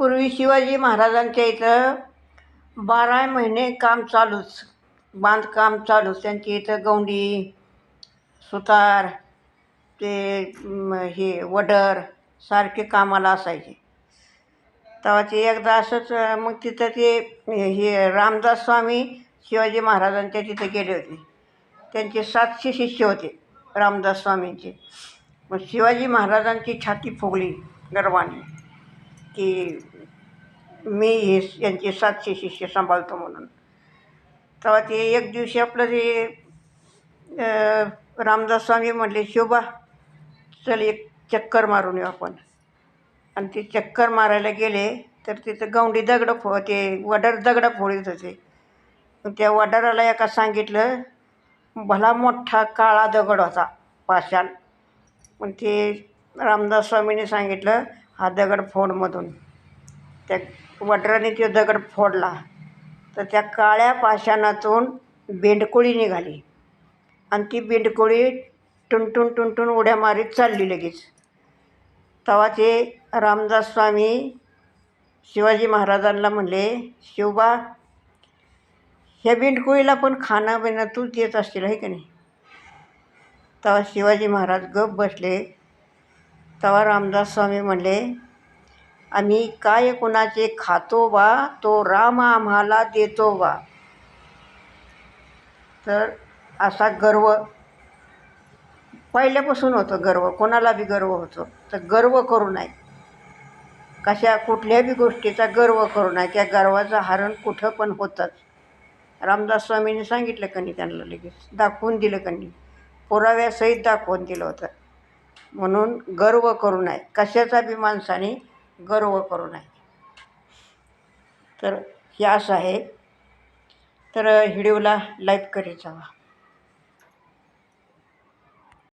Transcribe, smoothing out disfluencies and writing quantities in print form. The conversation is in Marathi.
पूर्वी शिवाजी महाराजांच्या इथं 12 महिने काम चालूच, बांधकाम चालूच. त्यांच्या इथं गौंडी, सुतार, ते हे वडर सारखे कामाला असायचे. तेव्हा ते एकदा असंच मग तिथं ते हे रामदास स्वामी शिवाजी महाराजांच्या तिथे गेले होते. त्यांचे 700 शिष्य होते रामदास स्वामींचे. मग शिवाजी महाराजांची छाती फुगली गर्वाने की मी हे यांचे 700 शिष्य सांभाळतो म्हणून. तेव्हा ते एक दिवशी आपलं ते रामदास स्वामी म्हटले, शिवबा चल एक चक्कर मारून येऊ आपण. आणि ते चक्कर मारायला गेले तर तिथं गौंडी ते वडर दगडं फोडीत होते. त्या वडाराला एका सांगितलं, भला मोठा काळा दगड होता पाषाण. मग ते रामदास स्वामींनी सांगितलं, हा दगड फोडमधून. त्या वडराने तो दगड फोडला तर त्या काळ्या पाषाणातून बेंडकोळी निघाली आणि ती बेंडकोळी टुनटुन टुनटुन उड्या मारीत चालली लगेच. तेव्हा ते रामदास स्वामी शिवाजी महाराजांना म्हणले, शिवबा ह्या बेंडकोळीला पण खाणं बिणं तूच देत असतील आहे की नाही. तेव्हा शिवाजी महाराज गप बसले. तेव्हा रामदास स्वामी म्हणले, आम्ही काय कुणाचे खातो बा, तो राम आम्हाला देतो बा. तर असा गर्व पहिल्यापासून होतं, गर्व कोणाला बी गर्व होतो. तर गर्व करू नये, कुठल्या बी गोष्टीचा गर्व करू नये. त्या गर्वाचं हरण कुठं पण होतंच. रामदास स्वामींनी सांगितलं का नाही, त्यांना लगेच दाखवून दिलं का नाही, पुराव्यासहित दाखवून दिलं होतं. म्हणून गर्व करू नये, कशाचा बी माणसाने गर्व करू नये. तर हे असं आहे. तर व्हिडिओला लाईक करीत जावा.